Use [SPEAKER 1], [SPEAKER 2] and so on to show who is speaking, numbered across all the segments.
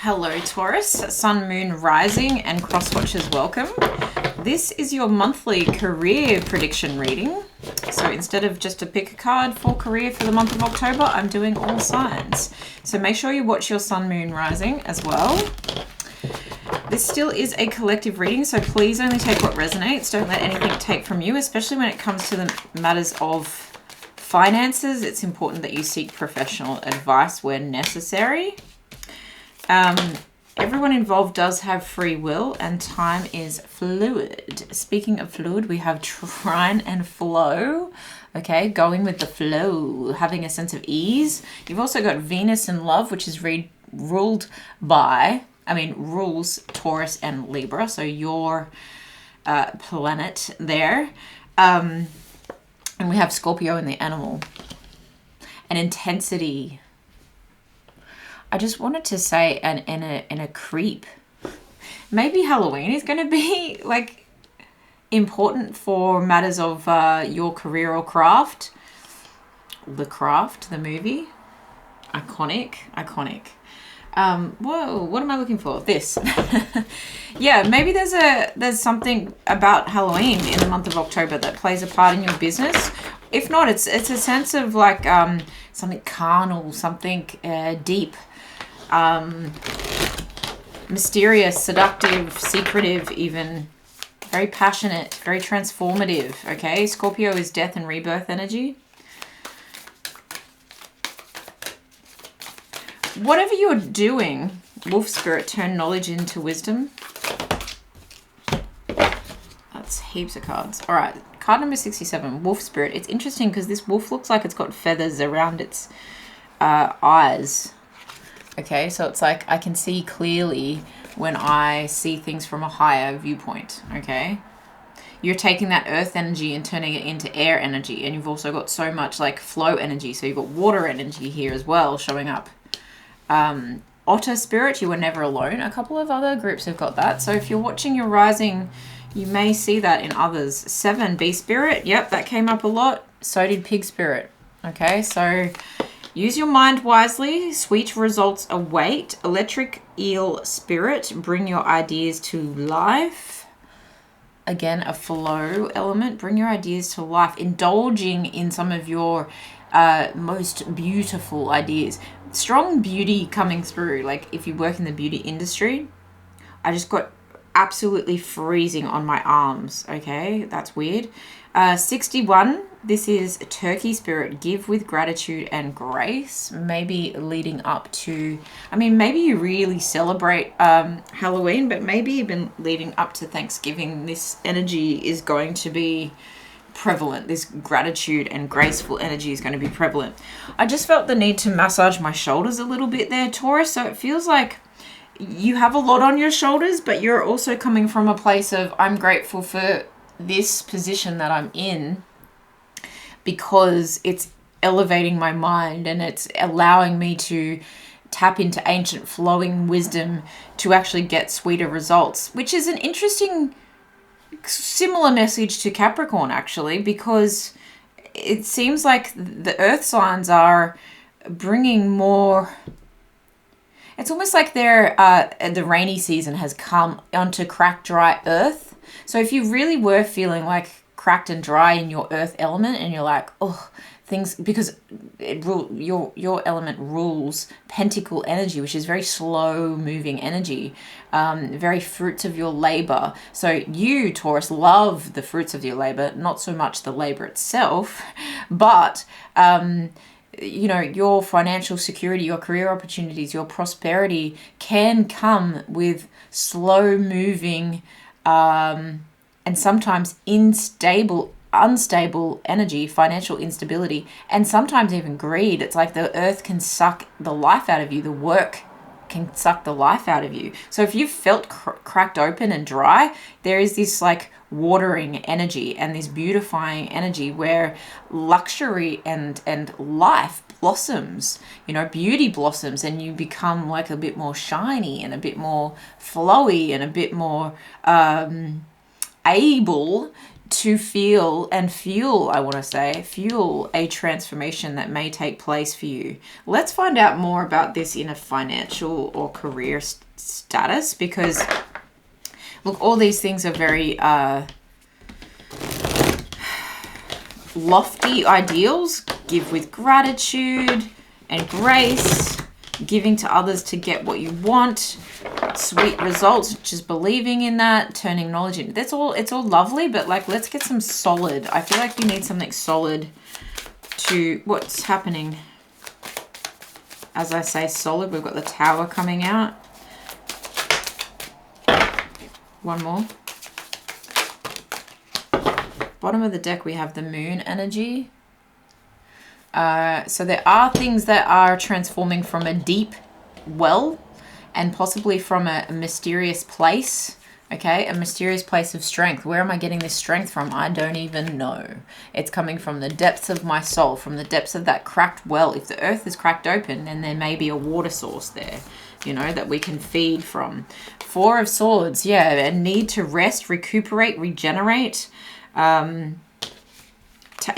[SPEAKER 1] Hello Taurus, Sun, Moon, Rising and Crosswatchers welcome. This is your monthly career prediction reading. So instead of just to pick a card for career for the month of October, I'm doing all signs. So make sure you watch your Sun, Moon, Rising as well. This still is a collective reading, so please only take what resonates. Don't let anything take from you, especially when it comes to the matters of finances. It's important that you seek professional advice where necessary. Everyone involved does have free will and time is fluid. Speaking of fluid, we have trine and flow. Okay, going with the flow, having a sense of ease. You've also got Venus and love, which is rules Taurus and Libra. So your planet there. And we have Scorpio and the animal. And intensity. I just wanted to say in a creep. Maybe Halloween is going to be like important for matters of your career or craft. The Craft, the movie. Iconic. Whoa, what am I looking for? This. Yeah, maybe there's something about Halloween in the month of October that plays a part in your business. If not, it's a sense of like something carnal, something deep. Mysterious, seductive, secretive, even very passionate, very transformative. Okay, Scorpio is death and rebirth energy. Whatever you're doing, Wolf Spirit, turn knowledge into wisdom. That's heaps of cards. All right, card number 67, Wolf Spirit. It's interesting because this wolf looks like it's got feathers around its eyes. Okay, so it's like I can see clearly when I see things from a higher viewpoint, okay? You're taking that earth energy and turning it into air energy, and you've also got so much like flow energy, so you've got water energy here as well showing up. Otter Spirit, you were never alone. A couple of other groups have got that, so if you're watching your rising, you may see that in others. 7, Bee Spirit, yep, that came up a lot. So did Pig Spirit, okay? So use your mind wisely. Sweet results await. Electric Eel Spirit. Bring your ideas to life. Again, a flow element. Bring your ideas to life. Indulging in some of your most beautiful ideas. Strong beauty coming through. Like if you work in the beauty industry, I just got absolutely freezing on my arms. Okay, that's weird. 61, this is Turkey Spirit. Give with gratitude and grace. Maybe leading up to, maybe you really celebrate Halloween, but maybe even leading up to Thanksgiving, this energy is going to be prevalent. This gratitude and graceful energy is going to be prevalent. I just felt the need to massage my shoulders a little bit there, Taurus. So it feels like you have a lot on your shoulders, but you're also coming from a place of, I'm grateful for this position that I'm in because it's elevating my mind and it's allowing me to tap into ancient flowing wisdom to actually get sweeter results, which is an interesting similar message to Capricorn actually, because it seems like the earth signs are bringing more. It's almost like the rainy season has come onto cracked, dry earth. So if you really were feeling like cracked and dry in your earth element and you're like, oh, things, because your element rules pentacle energy, which is very slow moving energy, very fruits of your labor. So you, Taurus, love the fruits of your labor, not so much the labor itself, but your financial security, your career opportunities, your prosperity can come with slow moving and sometimes unstable energy, financial instability, and sometimes even greed. It's like the earth can suck the life out of you. The work can suck the life out of you. So if you've felt cracked open and dry, there is this like watering energy and this beautifying energy where luxury and life blossoms, beauty blossoms, and you become like a bit more shiny and a bit more flowy and a bit more able to feel and fuel, I want to say, fuel a transformation that may take place for you. Let's find out more about this in a financial or career status, because look, all these things are very lofty ideals. Give with gratitude and grace, giving to others to get what you want, sweet results, just believing in that, turning knowledge into, that's all, it's all lovely, but like, let's get some solid. I feel like you need something solid to what's happening. As I say solid, we've got the Tower coming out. One more. Bottom of the deck, we have the Moon energy. So there are things that are transforming from a deep well and possibly from a mysterious place. Okay, a mysterious place of strength. Where am I getting this strength from? I don't even know. It's coming from the depths of my soul, from the depths of that cracked well. If the earth is cracked open, then there may be a water source there, you know, that we can feed from. Four of Swords, yeah, a need to rest, recuperate, regenerate.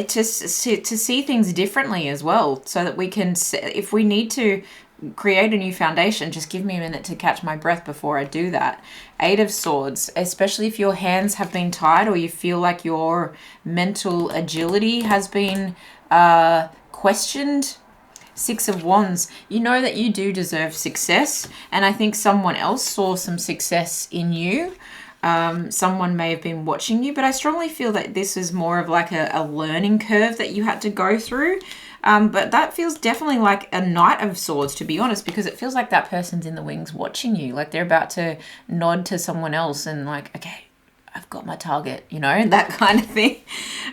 [SPEAKER 1] To see things differently as well, so that we can, if we need to create a new foundation, just give me a minute to catch my breath before I do that. Eight of Swords, especially if your hands have been tied or you feel like your mental agility has been questioned. Six of Wands, you know that you do deserve success, and I think someone else saw some success in you. Someone may have been watching you, but I strongly feel that this is more of like a learning curve that you had to go through. But that feels definitely like a Knight of Swords, to be honest, because it feels like that person's in the wings watching you, like they're about to nod to someone else and like, okay, I've got my target, you know, that kind of thing.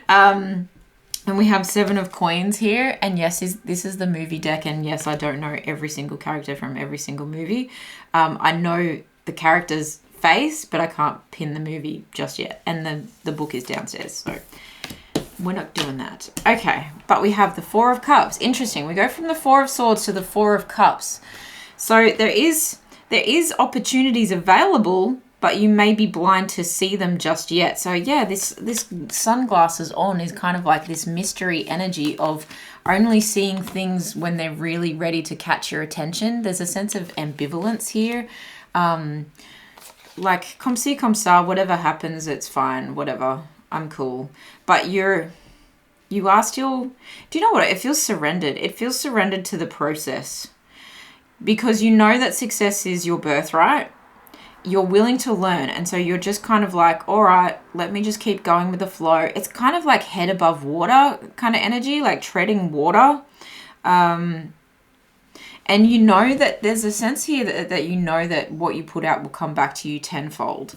[SPEAKER 1] And we have Seven of Coins here, and yes, this is the movie deck, and yes, I don't know every single character from every single movie. I know the character's face, but I can't pin the movie just yet, and the book is downstairs, so we're not doing that. Okay, but we have the Four of Cups. Interesting. We go from the Four of Swords to the Four of Cups. So there is opportunities available, but you may be blind to see them just yet. So yeah, this sunglasses on is kind of like this mystery energy of only seeing things when they're really ready to catch your attention. There's a sense of ambivalence here. Like, comme ci, comme ça, whatever happens, it's fine, whatever, I'm cool. But you are still, do you know what, it feels surrendered. It feels surrendered to the process. Because you know that success is your birthright. You're willing to learn, and so you're just kind of like, all right, let me just keep going with the flow. It's kind of like head above water kind of energy, like treading water. And you know that there's a sense here that you know that what you put out will come back to you tenfold.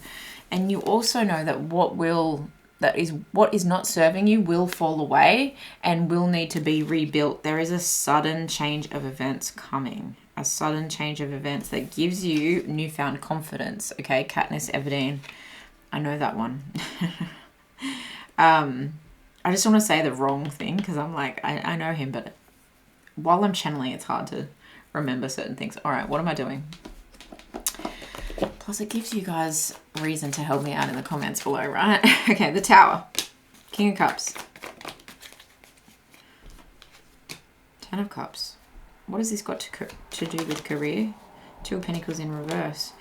[SPEAKER 1] And you also know that what is not serving you will fall away and will need to be rebuilt. There is a sudden change of events coming. A sudden change of events that gives you newfound confidence. Okay, Katniss Everdeen. I know that one. I just want to say the wrong thing because I'm like, I know him, but while I'm channeling, it's hard to remember certain things. All right, what am I doing? Plus, it gives you guys reason to help me out in the comments below, right? Okay, the Tower. King of Cups. Ten of Cups. What has this got to do with career? Two of Pentacles in reverse.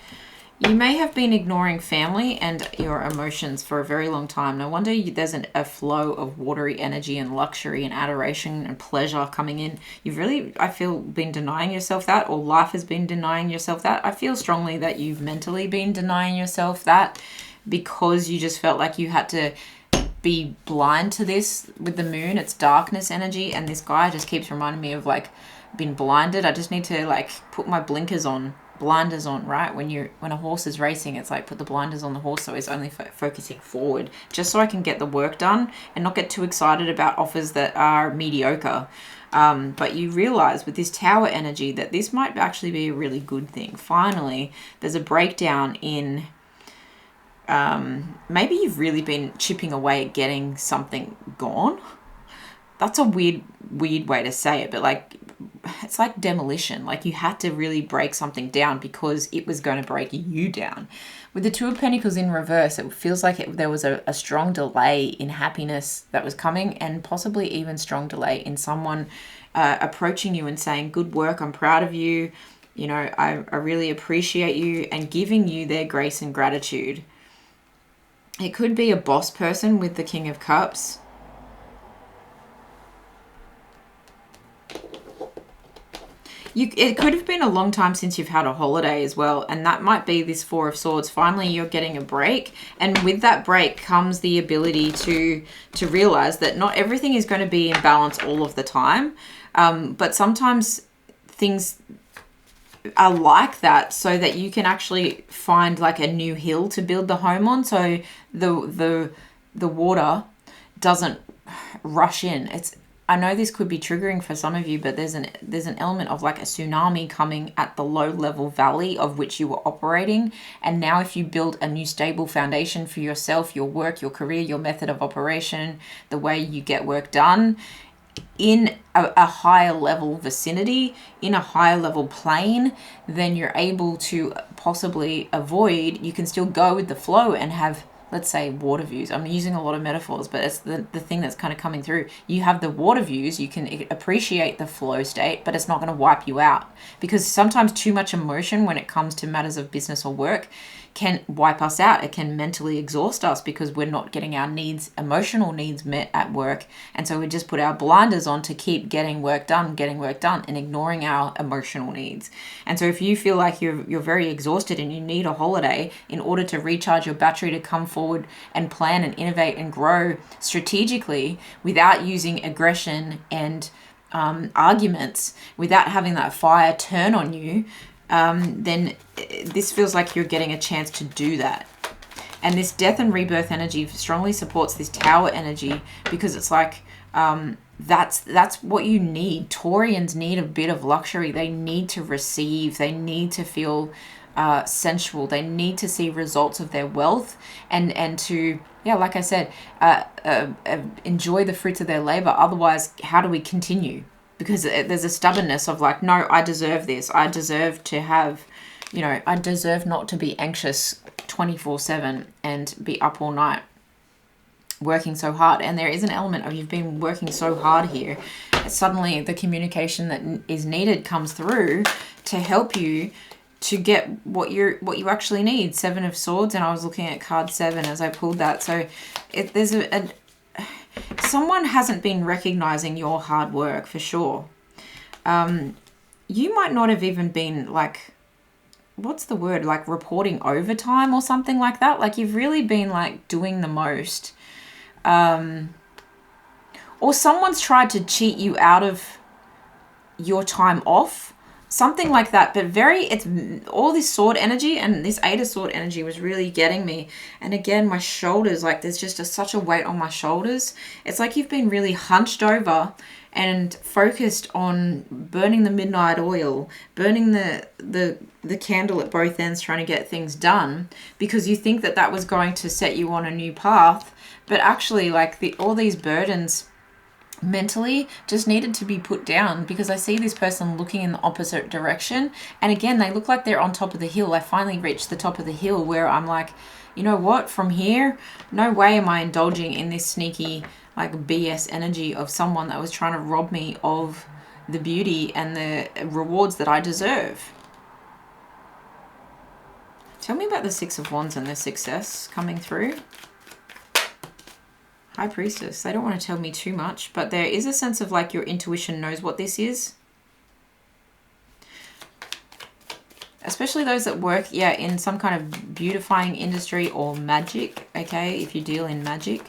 [SPEAKER 1] You may have been ignoring family and your emotions for a very long time. No wonder there's a flow of watery energy and luxury and adoration and pleasure coming in. You've really, I feel, been denying yourself that, or life has been denying yourself that. I feel strongly that you've mentally been denying yourself that because you just felt like you had to be blind to this with the moon. It's darkness energy, and this guy just keeps reminding me of like been blinded. I just need to like put my blinders on, right? When a horse is racing, it's like put the blinders on the horse so it's only focusing forward, just so I can get the work done and not get too excited about offers that are mediocre. But you realize with this Tower energy that this might actually be a really good thing. Finally, there's a breakdown in maybe you've really been chipping away at getting something gone. That's a weird way to say it, but like it's like demolition. Like you had to really break something down because it was going to break you down. With the Two of Pentacles in reverse, it feels like there was a strong delay in happiness that was coming, and possibly even strong delay in someone approaching you and saying, good work, I'm proud of you. You know, I really appreciate you, and giving you their grace and gratitude. It could be a boss person with the King of Cups. It could have been a long time since you've had a holiday as well, and that might be this Four of Swords. Finally, you're getting a break, and with that break comes the ability to realize that not everything is going to be in balance all of the time, but sometimes things are like that so that you can actually find like a new hill to build the home on, so the water doesn't rush in. I know this could be triggering for some of you, but there's an element of like a tsunami coming at the low level valley of which you were operating. And now if you build a new stable foundation for yourself, your work, your career, your method of operation, the way you get work done in a higher level vicinity, in a higher level plane, then you're able to possibly avoid, you can still go with the flow and have, let's say, water views. I'm using a lot of metaphors, but it's the thing that's kind of coming through. You have the water views, you can appreciate the flow state, but it's not going to wipe you out. Because sometimes too much emotion when it comes to matters of business or work can wipe us out. It can mentally exhaust us because we're not getting our needs, emotional needs met at work. And so we just put our blinders on to keep getting work done, and ignoring our emotional needs. And so if you feel like you're very exhausted and you need a holiday in order to recharge your battery to come forward and plan and innovate and grow strategically without using aggression and arguments, without having that fire turn on you, then this feels like you're getting a chance to do that. And this death and rebirth energy strongly supports this Tower energy, because it's like that's what you need. Taurians need a bit of luxury. They need to receive. They need to feel sensual. They need to see results of their wealth, and to, yeah, like I said, enjoy the fruits of their labor. Otherwise, how do we continue? Because there's a stubbornness of like, no, I deserve this. I deserve to have, you know, I deserve not to be anxious 24/7 and be up all night working so hard. And there is an element of you've been working so hard here. Suddenly the communication that is needed comes through to help you to get what you actually need. Seven of Swords, and I was looking at card 7 as I pulled that. So there's someone hasn't been recognizing your hard work for sure. You might not have even been like, what's the word, like reporting overtime or something like that. Like you've really been like doing the most. Or someone's tried to cheat you out of your time off. Something like that, but it's all this sword energy, and this 8 of sword energy was really getting me. And again, my shoulders, like there's just such a weight on my shoulders. It's like you've been really hunched over and focused on burning the midnight oil, burning the candle at both ends, trying to get things done, because you think that was going to set you on a new path. But actually, like all these burdens mentally just needed to be put down, because I see this person looking in the opposite direction, and again they look like they're on top of the hill. I finally reached the top of the hill where I'm like, you know what, from here no way am I indulging in this sneaky like BS energy of someone that was trying to rob me of the beauty and the rewards that I deserve. Tell me about the 6 of Wands and the success coming through. High Priestess. They don't want to tell me too much, but there is a sense of like your intuition knows what this is. Especially those that work, in some kind of beautifying industry or magic, okay? If you deal in magic.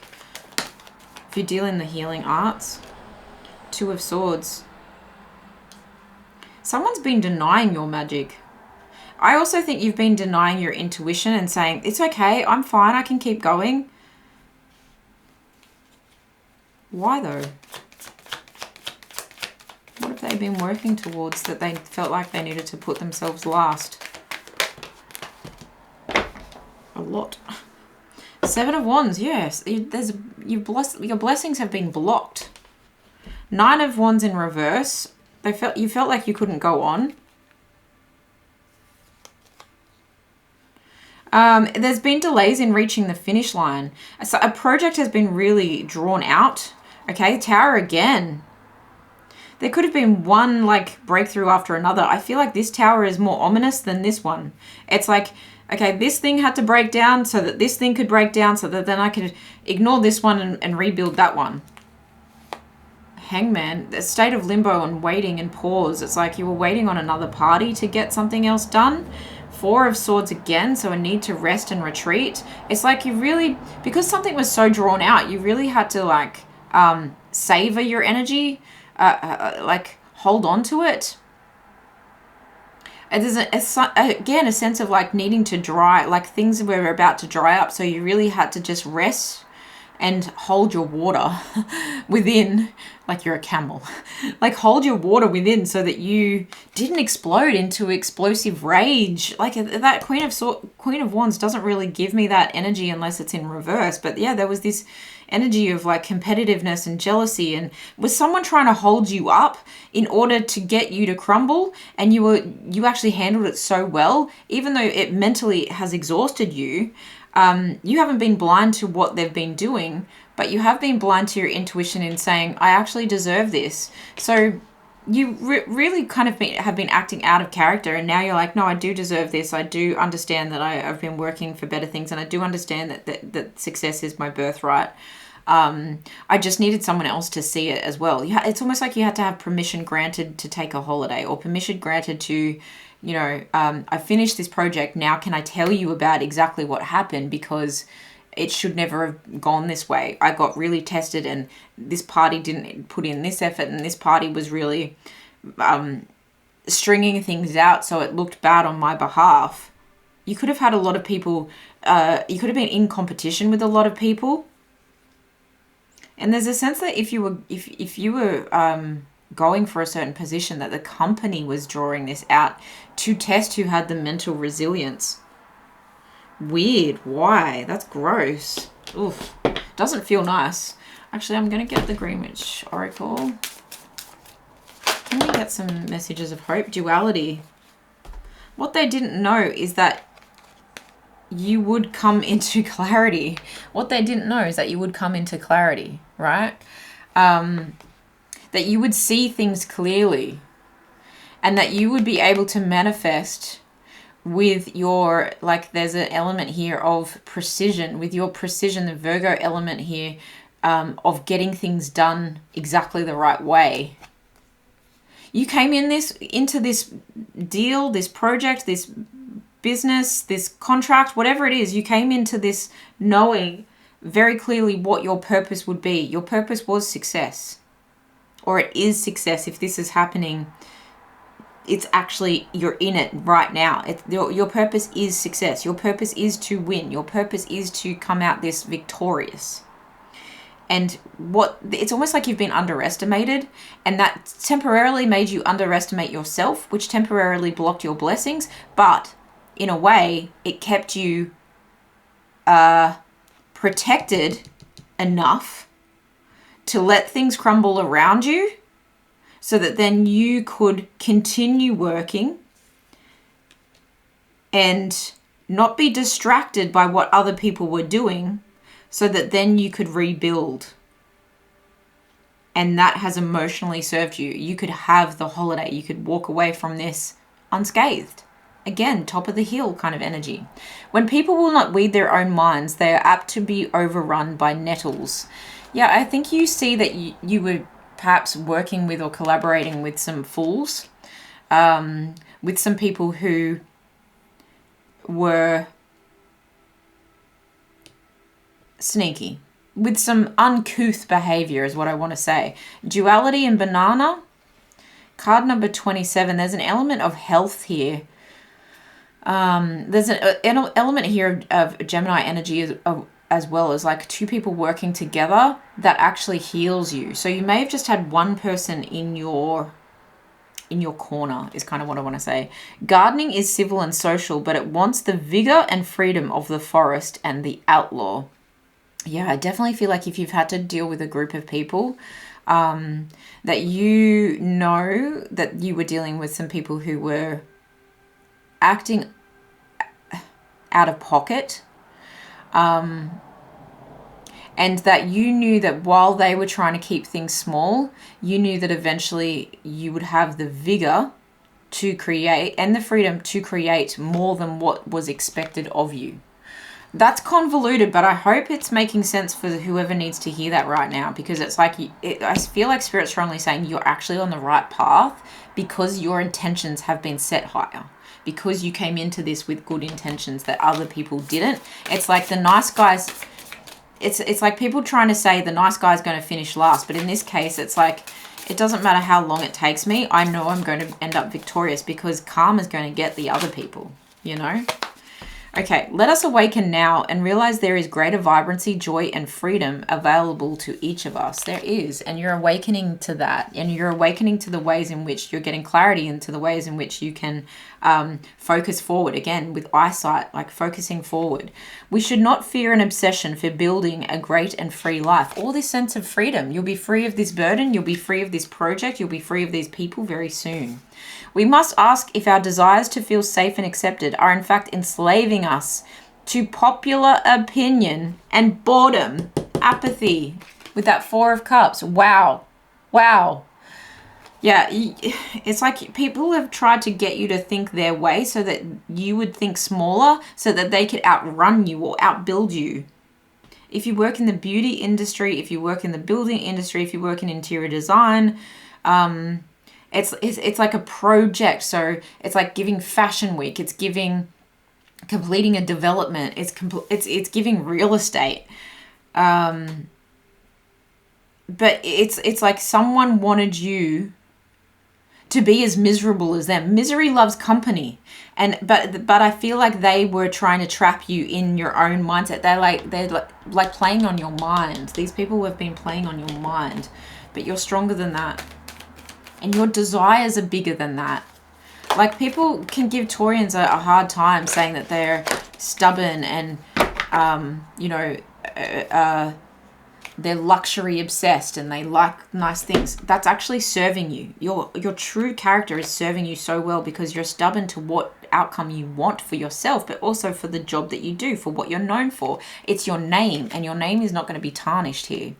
[SPEAKER 1] If you deal in the healing arts. 2 of Swords. Someone's been denying your magic. I also think you've been denying your intuition and saying, it's okay, I'm fine, I can keep going. Why though? What have they been working towards that they felt like they needed to put themselves last? A lot. 7 of Wands, yes. Your blessings have been blocked. 9 of Wands in reverse. You felt like you couldn't go on. There's been delays in reaching the finish line. So a project has been really drawn out. Okay, Tower again. There could have been one like breakthrough after another. I feel like this tower is more ominous than this one. It's like, okay, this thing had to break down so that this thing could break down so that then I could ignore this one and rebuild that one. Hangman, a state of limbo and waiting and pause. It's like you were waiting on another party to get something else done. Four of Swords again, so a need to rest and retreat. It's like you really, because something was so drawn out, you really had to like savor your energy, like hold on to it. And there's again a sense of like needing to dry, like things were about to dry up, so you really had to just rest and hold your water within, like you're a camel. Like hold your water within so that you didn't explode into explosive rage. Like that Queen of Wands doesn't really give me that energy unless it's in reverse. But yeah, there was this energy of like competitiveness and jealousy, and was someone trying to hold you up in order to get you to crumble, and you actually handled it so well, even though it mentally has exhausted you. You haven't been blind to what they've been doing, but you have been blind to your intuition in saying, I actually deserve this. So you really kind of have been acting out of character, and now you're like, no, I do deserve this. I do understand that I've been working for better things, and I do understand that success is my birthright. I just needed someone else to see it as well. It's almost like you had to have permission granted to take a holiday, or permission granted to, you know, I finished this project. Now can I tell you about exactly what happened? Because it should never have gone this way. I got really tested, and this party didn't put in this effort, and this party was really stringing things out so it looked bad on my behalf. You could have had a lot of people, you could have been in competition with a lot of people. And there's a sense that if you were going for a certain position, that the company was drawing this out to test who had the mental resilience. Weird. Why? That's gross. Oof. Doesn't feel nice. Actually, I'm going to get the Greenwich Oracle. Can we get some messages of hope? Duality. What they didn't know is that you would come into clarity. What they didn't know is that you would come into clarity, right? That you would see things clearly, and that you would be able to manifest with your, like, there's an element here of precision, with your precision, the Virgo element here, of getting things done exactly the right way. You came into this deal, this project, this business, this contract, whatever it is, you came into this knowing very clearly what your purpose would be. Your purpose was success, or it is success. If this is happening, it's actually, you're in it right now. Your purpose is success. Your purpose is to win. Your purpose is to come out this victorious. And it's almost like you've been underestimated, and that temporarily made you underestimate yourself, which temporarily blocked your blessings. But in a way, it kept you protected enough to let things crumble around you, so that then you could continue working and not be distracted by what other people were doing, so that then you could rebuild. And that has emotionally served you. You could have the holiday. You could walk away from this unscathed. Again, top of the hill kind of energy. When people will not weed their own minds, they are apt to be overrun by nettles. Yeah, I think you see that you were perhaps working with or collaborating with some fools, with some people who were sneaky, with some uncouth behavior is what I want to say. Duality and banana. Card number 27. There's an element of health here. There's an element here of Gemini energy as well as like two people working together that actually heals you. So you may have just had one person in your corner is kind of what I want to say. Gardening is civil and social, but it wants the vigor and freedom of the forest and the outlaw. Yeah, I definitely feel like if you've had to deal with a group of people, that you know that you were dealing with some people who were acting out of pocket, and that you knew that while they were trying to keep things small, you knew that eventually you would have the vigor to create and the freedom to create more than what was expected of you. That's convoluted, but I hope it's making sense for whoever needs to hear that right now, because it's like, I feel like Spirit's strongly saying you're actually on the right path because your intentions have been set higher, because you came into this with good intentions that other people didn't. It's like the nice guys, it's like people trying to say the nice guy's going to finish last, but in this case, it's like, it doesn't matter how long it takes me. I know I'm going to end up victorious because karma's going to get the other people, you know? Okay, let us awaken now and realize there is greater vibrancy, joy, and freedom available to each of us. There is, and you're awakening to that, and you're awakening to the ways in which you're getting clarity, and to the ways in which you can focus forward, again, with eyesight, like focusing forward. We should not fear an obsession for building a great and free life. All this sense of freedom. You'll be free of this burden. You'll be free of this project. You'll be free of these people very soon. We must ask if our desires to feel safe and accepted are in fact enslaving us to popular opinion and boredom, apathy, with that Four of Cups. Wow. Wow. Yeah, it's like people have tried to get you to think their way so that you would think smaller, so that they could outrun you or outbuild you. If you work in the beauty industry, if you work in the building industry, if you work in interior design, it's like a project. So it's like giving fashion week. It's giving completing a development. It's giving real estate. But it's like someone wanted you to be as miserable as them. Misery loves company. But I feel like they were trying to trap you in your own mindset. They're like playing on your mind. These people have been playing on your mind, but you're stronger than that. And your desires are bigger than that. Like, people can give Taurians a hard time saying that they're stubborn and, they're luxury obsessed and they like nice things. That's actually serving you. Your true character is serving you so well because you're stubborn to what outcome you want for yourself, but also for the job that you do, for what you're known for. It's your name, and your name is not going to be tarnished here.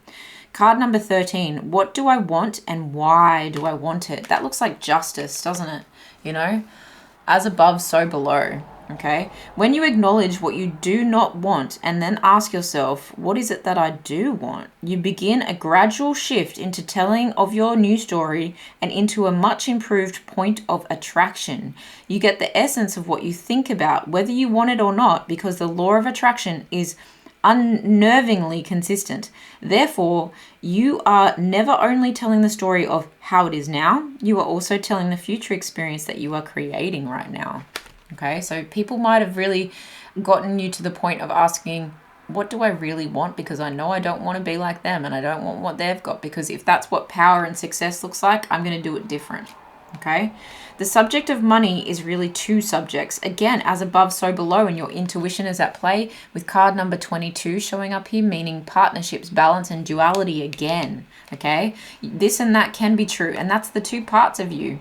[SPEAKER 1] Card number 13. What do I want and why do I want it? That looks like justice, doesn't it? You know, as above, so below. Okay. When you acknowledge what you do not want and then ask yourself, what is it that I do want? You begin a gradual shift into telling of your new story and into a much improved point of attraction. You get the essence of what you think about, whether you want it or not, because the law of attraction is unnervingly consistent. Therefore, you are never only telling the story of how it is now, you are also telling the future experience that you are creating right now. Okay, so people might have really gotten you to the point of asking, what do I really want? Because I know I don't want to be like them and I don't want what they've got, because if that's what power and success looks like, I'm going to do it different. Okay, the subject of money is really two subjects. Again, as above, so below, and your intuition is at play with card number 22 showing up here, meaning partnerships, balance, and duality again. Okay, this and that can be true, and that's the two parts of you.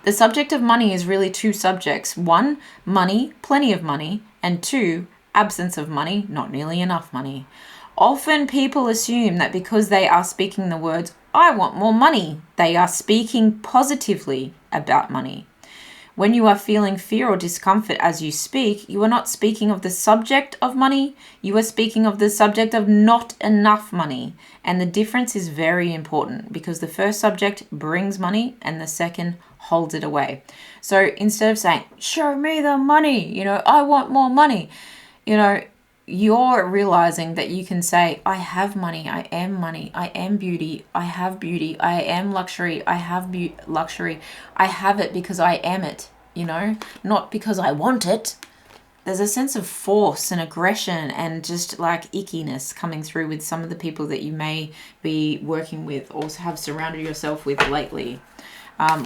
[SPEAKER 1] The subject of money is really two subjects. One, money, plenty of money, and two, absence of money, not nearly enough money. Often people assume that because they are speaking the words, I want more money, they are speaking positively about money. When you are feeling fear or discomfort as you speak, you are not speaking of the subject of money, you are speaking of the subject of not enough money. And the difference is very important because the first subject brings money and the second holds it away. So instead of saying, show me the money, I want more money, you're realizing that you can say, I have money, I am beauty, I have beauty, I am luxury, I have luxury, I have it because I am it, not because I want it. There's a sense of force and aggression and just like ickiness coming through with some of the people that you may be working with or have surrounded yourself with lately.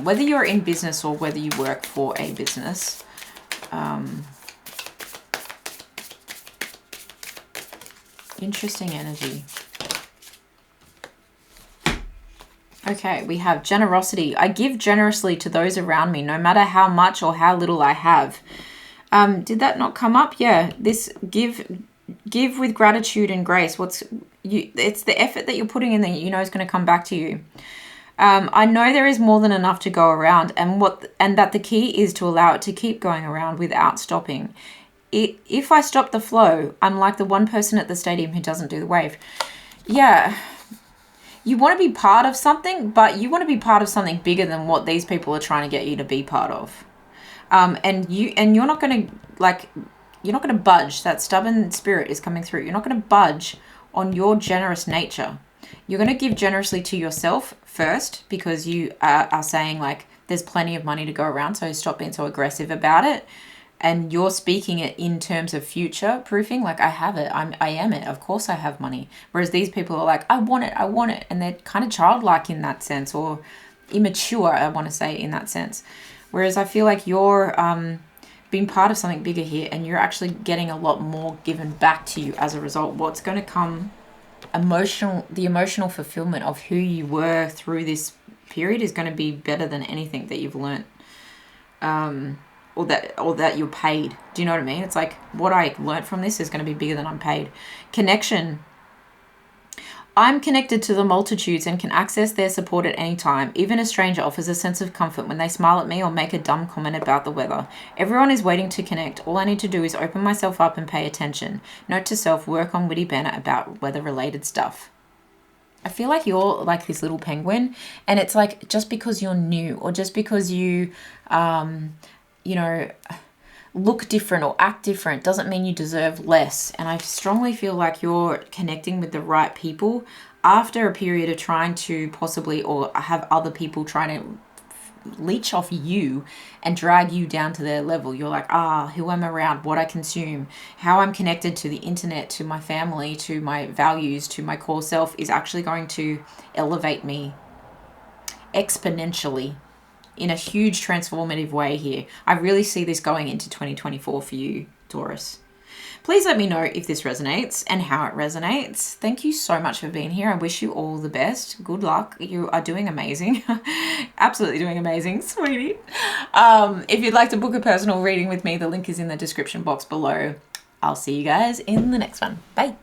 [SPEAKER 1] Whether you're in business or whether you work for a business, interesting energy. Okay, we have generosity. I give generously to those around me, no matter how much or how little I have. Did that not come up? Yeah, this give with gratitude and grace. It's the effort that you're putting in that you know is going to come back to you. I know there is more than enough to go around, and that the key is to allow it to keep going around without stopping. If I stop the flow, I'm like the one person at the stadium who doesn't do the wave. Yeah. You want to be part of something, but you want to be part of something bigger than what these people are trying to get you to be part of. And you're not going to budge. That stubborn spirit is coming through. You're not going to budge on your generous nature. You're going to give generously to yourself first, because you are saying like there's plenty of money to go around, so stop being so aggressive about it. And you're speaking it in terms of future proofing, like I have it, I am it, of course I have money. Whereas these people are like, I want it, and they're kind of childlike in that sense, or immature, I want to say, in that sense. Whereas I feel like you're being part of something bigger here, and you're actually getting a lot more given back to you as a result. What's going to come, the emotional fulfillment of who you were through this period is going to be better than anything that you've learnt. Or that you're paid. Do you know what I mean? It's like what I learnt from this is going to be bigger than I'm paid. Connection. I'm connected to the multitudes and can access their support at any time. Even a stranger offers a sense of comfort when they smile at me or make a dumb comment about the weather. Everyone is waiting to connect. All I need to do is open myself up and pay attention. Note to self, work on witty banter about weather-related stuff. I feel like you're like this little penguin, and it's like just because you're new, or just because you look different or act different doesn't mean you deserve less. And I strongly feel like you're connecting with the right people after a period of trying to possibly, or have other people trying to leech off you and drag you down to their level. You're like, who I'm around, what I consume, how I'm connected to the internet, to my family, to my values, to my core self is actually going to elevate me exponentially in a huge transformative way here. I really see this going into 2024 for you, Taurus. Please let me know if this resonates and how it resonates. Thank you so much for being here. I wish you all the best. Good luck. You are doing amazing. Absolutely doing amazing, sweetie. If you'd like to book a personal reading with me, the link is in the description box below. I'll see you guys in the next one. Bye.